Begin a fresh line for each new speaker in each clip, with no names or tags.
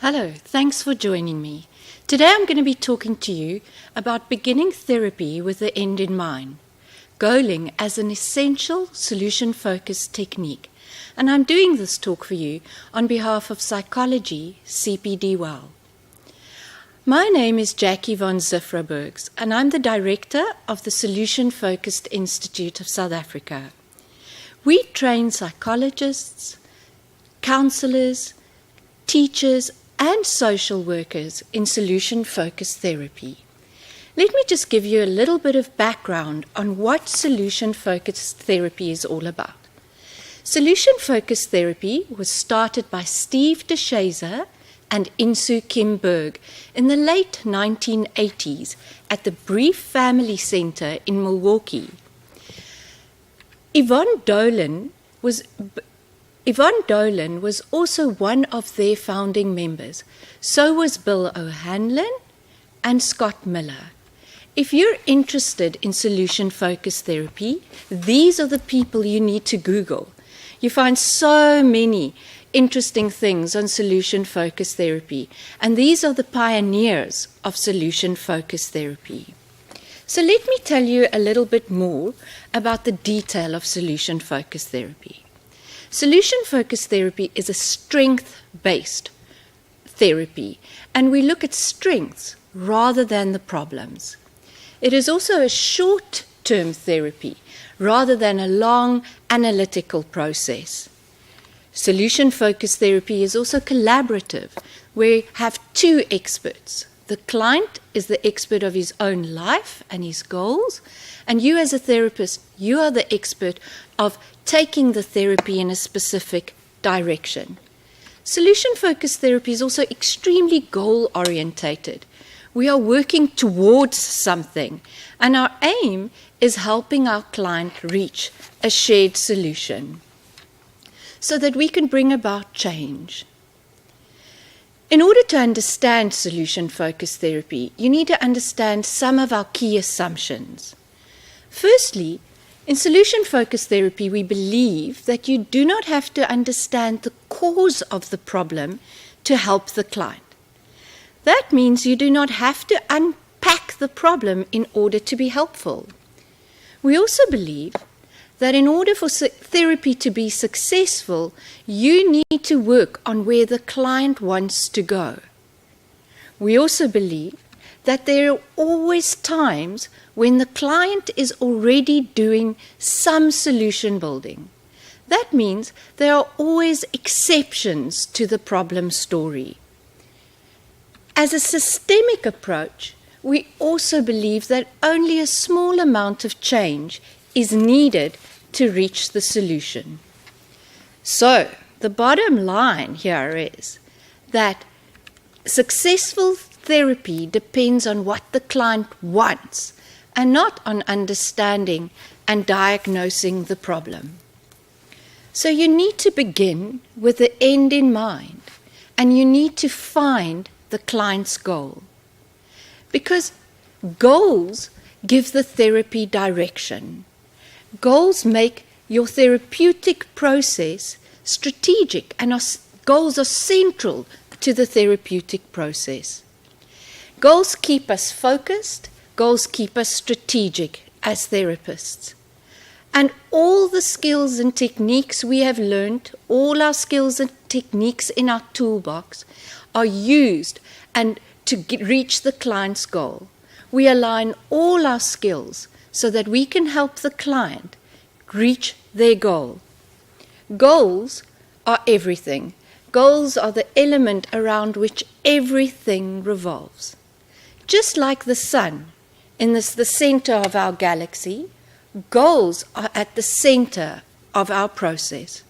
Hello, thanks for joining me. Today I'm going to be talking to you about beginning therapy with the end in mind, goaling as an essential solution-focused technique. And I'm doing this talk for you on behalf of Psychology CPD Well. My name is Jackie von Ziffrabergs, and I'm the director of the Solution Focused Institute of South Africa. We train psychologists, counselors, teachers, and social workers in solution-focused therapy. Let me just give you a little bit of background on what solution-focused therapy is all about. Solution-focused therapy was started by Steve DeShazer and Insoo Kim Berg in the late 1980s at the Brief Family Center in Milwaukee. Yvonne Dolan was also one of their founding members. So was Bill O'Hanlon and Scott Miller. If you're interested in solution-focused therapy, these are the people you need to Google. You find so many interesting things on solution-focused therapy, and these are the pioneers of solution-focused therapy. So let me tell you a little bit more about the detail of solution-focused therapy. Solution-focused therapy is a strength-based therapy, and we look at strengths rather than the problems. It is also a short-term therapy rather than a long analytical process. Solution-focused therapy is also collaborative, where we have two experts. The client is the expert of his own life and his goals, and you as a therapist, you are the expert of taking the therapy in a specific direction. Solution-focused therapy is also extremely goal-orientated. We are working towards something, and our aim is helping our client reach a shared solution so that we can bring about change. In order to understand solution-focused therapy, you need to understand some of our key assumptions. Firstly, in solution-focused therapy, we believe that you do not have to understand the cause of the problem to help the client. That means you do not have to unpack the problem in order to be helpful. We also believe that in order for therapy to be successful, you need to work on where the client wants to go. We also believe that there are always times when the client is already doing some solution building. That means there are always exceptions to the problem story. As a systemic approach, we also believe that only a small amount of change is needed to reach the solution. So, the bottom line here is that successful therapy depends on what the client wants and not on understanding and diagnosing the problem. So you need to begin with the end in mind, and you need to find the client's goal. Because goals give the therapy direction. Goals make your therapeutic process strategic, and goals are central to the therapeutic process. Goals keep us focused, goals keep us strategic as therapists. And all the skills and techniques we have learned, all our skills and techniques in our toolbox are used and to reach the client's goal. We align all our skills so that we can help the client reach their goal. Goals are everything. Goals are the element around which everything revolves. Just like the sun in the center of our galaxy, goals are at the center of our process.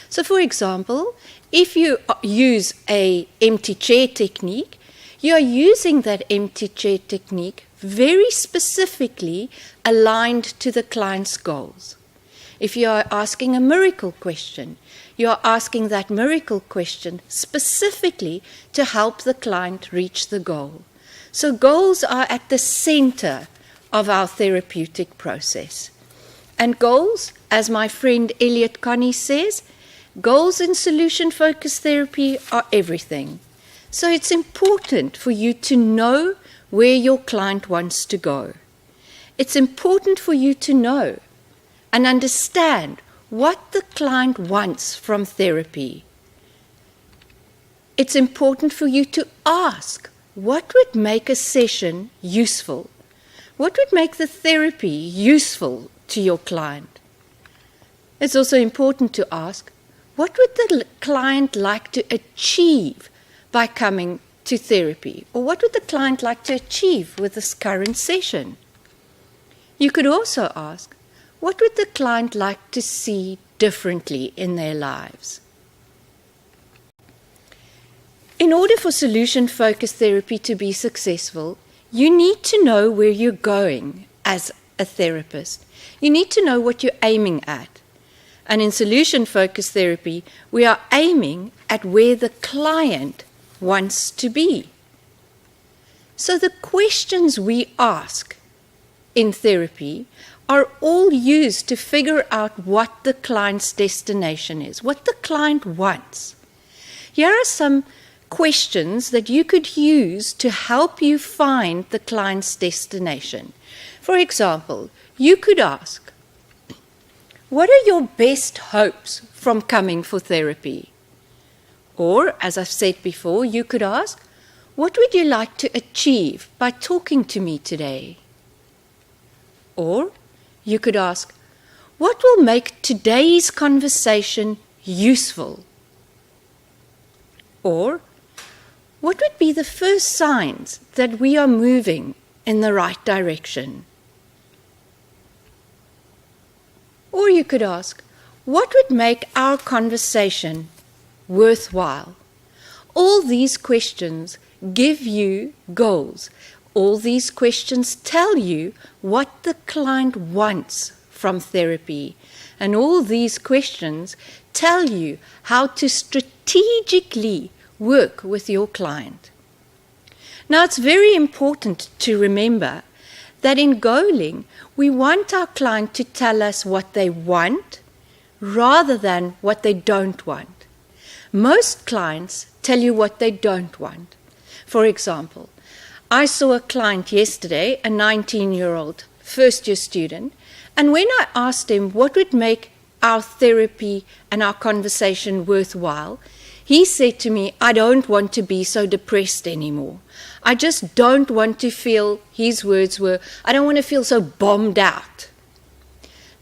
So for example, if you use an empty chair technique, you are using that empty chair technique very specifically aligned to the client's goals. If you are asking a miracle question, you are asking that miracle question specifically to help the client reach the goal. So goals are at the center of our therapeutic process. And goals, as my friend Elliot Connie says, goals in solution-focused therapy are everything. So it's important for you to know where your client wants to go. It's important for you to know and understand what the client wants from therapy. It's important for you to ask what would make a session useful. What would make the therapy useful to your client? It's also important to ask, what would the client like to achieve by coming to therapy? Or what would the client like to achieve with this current session? You could also ask, what would the client like to see differently in their lives? In order for solution-focused therapy to be successful, you need to know where you're going as a therapist. You need to know what you're aiming at. And in solution-focused therapy, we are aiming at where the client wants to be. So the questions we ask in therapy are all used to figure out what the client's destination is, what the client wants. Here are some questions that you could use to help you find the client's destination. For example, you could ask, what are your best hopes from coming for therapy? Or, as I've said before, you could ask, what would you like to achieve by talking to me today? Or you could ask, what will make today's conversation useful? Or, what would be the first signs that we are moving in the right direction? Or you could ask, what would make our conversation worthwhile? All these questions give you goals. All these questions tell you what the client wants from therapy. And all these questions tell you how to strategically work with your client. Now, it's very important to remember that in goaling, we want our client to tell us what they want rather than what they don't want. Most clients tell you what they don't want. For example, I saw a client yesterday, a 19-year-old first-year student, and when I asked him what would make our therapy and our conversation worthwhile, he said to me, I don't want to be so depressed anymore. I just don't want to feel, his words were, I don't want to feel so bombed out.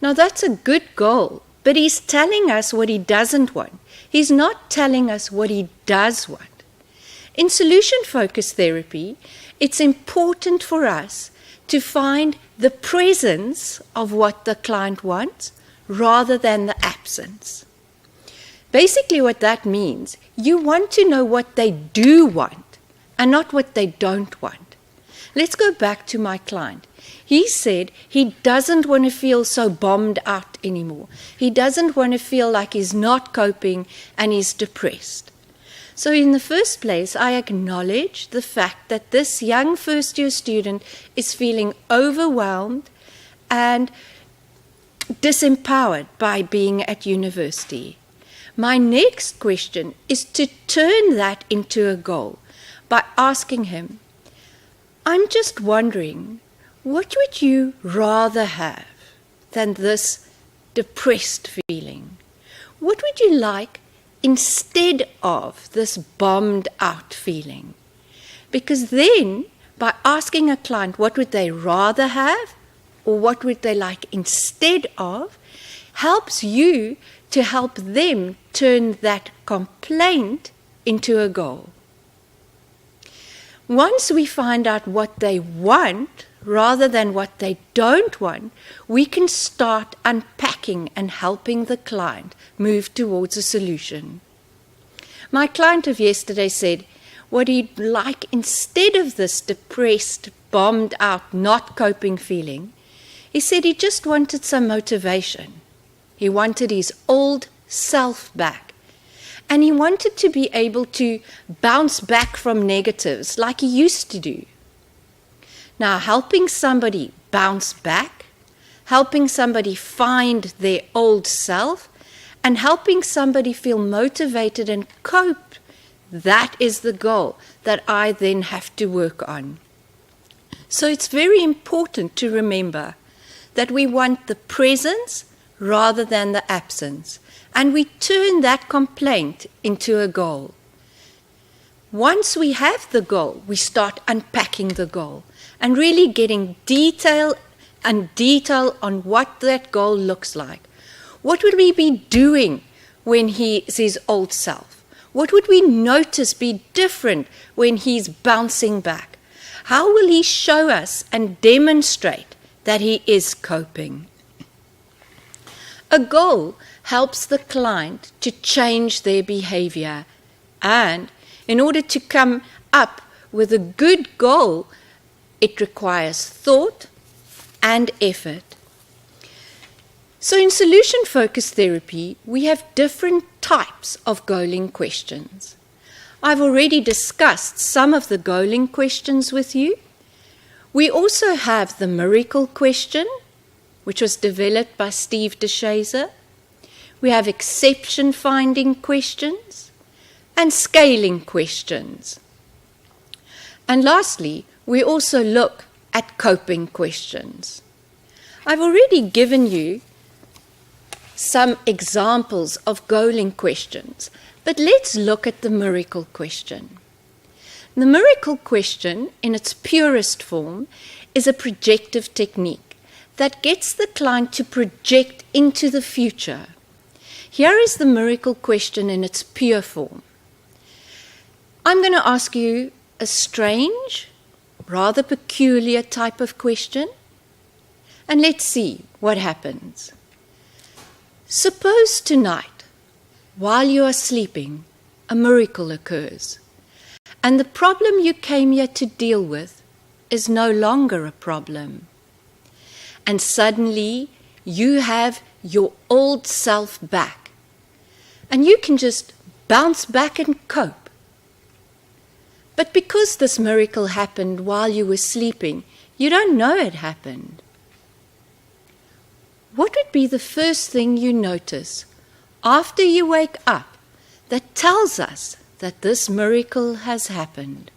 Now that's a good goal, but he's telling us what he doesn't want. He's not telling us what he does want. In solution-focused therapy, it's important for us to find the presence of what the client wants rather than the absence. Basically what that means, you want to know what they do want and not what they don't want. Let's go back to my client. He said he doesn't want to feel so bombed out anymore. He doesn't want to feel like he's not coping and he's depressed. So in the first place, I acknowledge the fact that this young first-year student is feeling overwhelmed and disempowered by being at university. My next question is to turn that into a goal by asking him, I'm just wondering, what would you rather have than this depressed feeling? What would you like instead of this bombed out feeling? Because then, by asking a client what would they rather have or what would they like instead of, helps you to help them turn that complaint into a goal. Once we find out what they want rather than what they don't want, we can start unpacking and helping the client move towards a solution. My client of yesterday said what he'd like instead of this depressed, bombed out, not coping feeling, he said he just wanted some motivation. He wanted his old self back. And he wanted to be able to bounce back from negatives like he used to do. Now, helping somebody bounce back, helping somebody find their old self, and helping somebody feel motivated and cope, that is the goal that I then have to work on. So it's very important to remember that we want the presence rather than the absence, and we turn that complaint into a goal. Once we have the goal, we start unpacking the goal and really getting detail on what that goal looks like. What would we be doing when he is his old self? What would we notice be different when he's bouncing back? How will he show us and demonstrate that he is coping? A goal helps the client to change their behavior, and in order to come up with a good goal, it requires thought and effort. So in solution-focused therapy, we have different types of goaling questions. I've already discussed some of the goaling questions with you. We also have the miracle question, which was developed by Steve DeShazer. We have exception-finding questions and scaling questions. And lastly, we also look at coping questions. I've already given you some examples of goaling questions, but let's look at the miracle question. The miracle question, in its purest form, is a projective technique that gets the client to project into the future. Here is the miracle question in its pure form. I'm going to ask you a strange, rather peculiar type of question, and let's see what happens. Suppose tonight, while you are sleeping, a miracle occurs, and the problem you came here to deal with is no longer a problem. And suddenly, you have your old self back, and you can just bounce back and cope. But because this miracle happened while you were sleeping, you don't know it happened. What would be the first thing you notice after you wake up that tells us that this miracle has happened?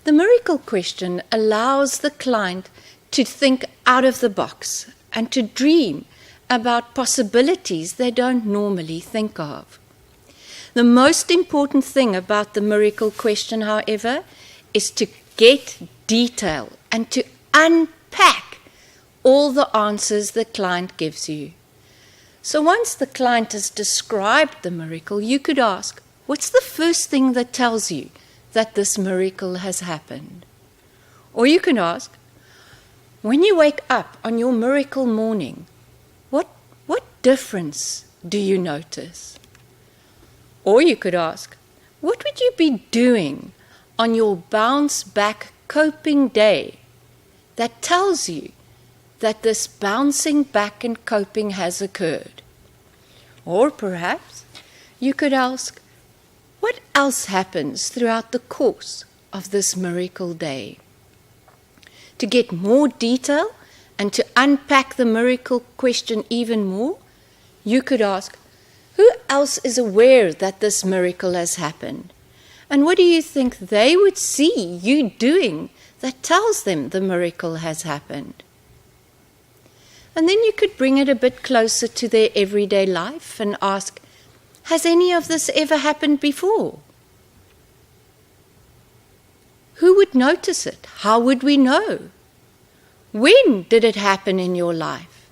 The miracle question allows the client to think out of the box and to dream about possibilities they don't normally think of. The most important thing about the miracle question, however, is to get detail and to unpack all the answers the client gives you. So once the client has described the miracle, you could ask, what's the first thing that tells you that this miracle has happened? Or you can ask, when you wake up on your miracle morning, what difference do you notice? Or you could ask, what would you be doing on your bounce-back coping day that tells you that this bouncing back and coping has occurred? Or perhaps you could ask, what else happens throughout the course of this miracle day? To get more detail and to unpack the miracle question even more, you could ask, who else is aware that this miracle has happened? And what do you think they would see you doing that tells them the miracle has happened? And then you could bring it a bit closer to their everyday life and ask, has any of this ever happened before? Who would notice it? How would we know? When did it happen in your life?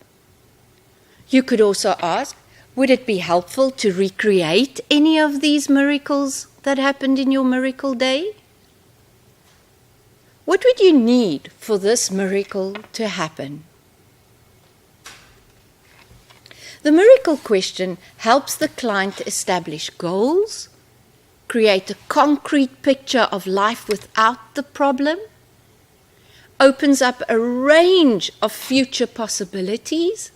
You could also ask, would it be helpful to recreate any of these miracles that happened in your miracle day? What would you need for this miracle to happen? The miracle question helps the client establish goals, create a concrete picture of life without the problem, opens up a range of future possibilities,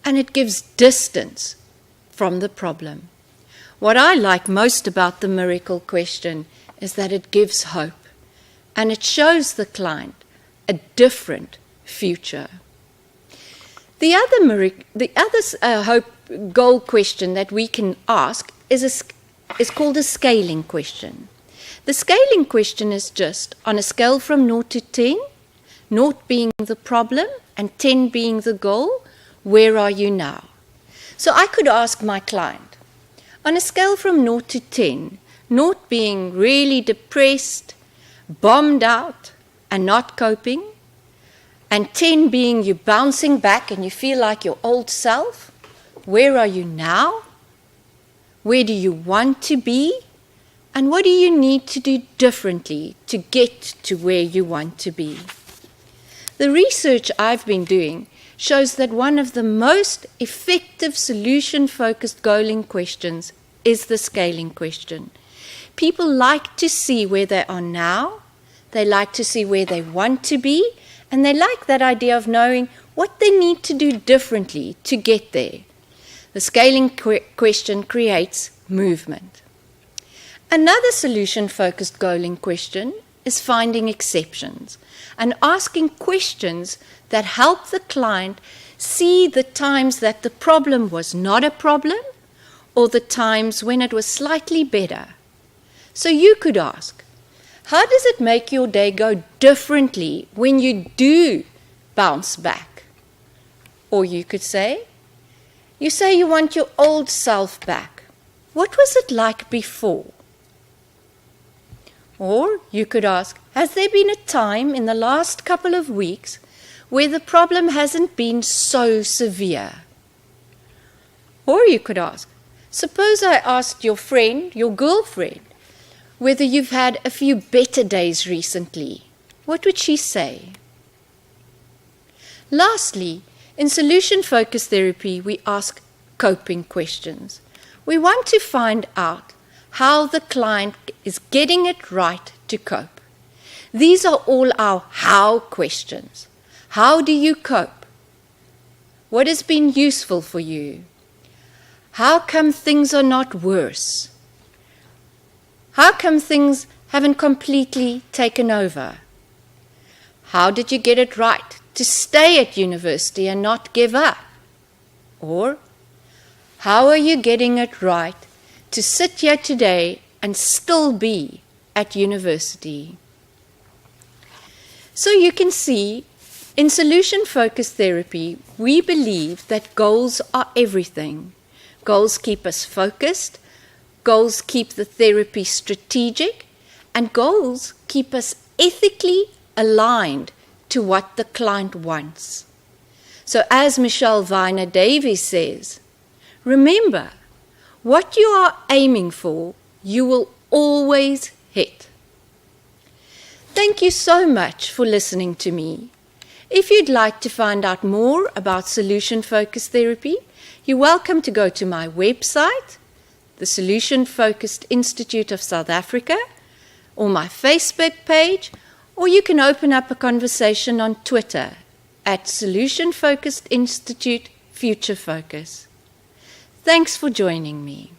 and it gives distance from the problem. What I like most about the miracle question is that it gives hope, and it shows the client a different future. The other hope goal question that we can ask is is called a scaling question. The scaling question is just on a scale from 0 to 10, 0 being the problem and 10 being the goal, where are you now? So I could ask my client, on a scale from 0 to 10, 0 being really depressed, bombed out, and not coping, and 10 being you bouncing back and you feel like your old self, where are you now? Where do you want to be? And what do you need to do differently to get to where you want to be? The research I've been doing shows that one of the most effective solution-focused goaling questions is the scaling question. People like to see where they are now, they like to see where they want to be, and they like that idea of knowing what they need to do differently to get there. The scaling question creates movement. Another solution-focused goaling question is finding exceptions and asking questions that help the client see the times that the problem was not a problem or the times when it was slightly better. So you could ask, how does it make your day go differently when you do bounce back? Or you could say, you say you want your old self back. What was it like before? Or you could ask, has there been a time in the last couple of weeks where the problem hasn't been so severe? Or you could ask, suppose I asked your friend, your girlfriend, whether you've had a few better days recently. What would she say? Lastly, in solution-focused therapy, we ask coping questions. We want to find out how the client is getting it right to cope. These are all our how questions. How do you cope? What has been useful for you? How come things are not worse? How come things haven't completely taken over? How did you get it right to stay at university and not give up? Or, how are you getting it right to sit here today and still be at university? So you can see, in solution-focused therapy, we believe that goals are everything. Goals keep us focused, goals keep the therapy strategic, and goals keep us ethically aligned to what the client wants. So as Michelle Viner Davies says, remember, what you are aiming for, you will always hit. Thank you so much for listening to me. If you'd like to find out more about solution-focused therapy, you're welcome to go to my website, the Solution-Focused Institute of South Africa, or my Facebook page, or you can open up a conversation on Twitter at Solution-Focused Institute Future Focus. Thanks for joining me.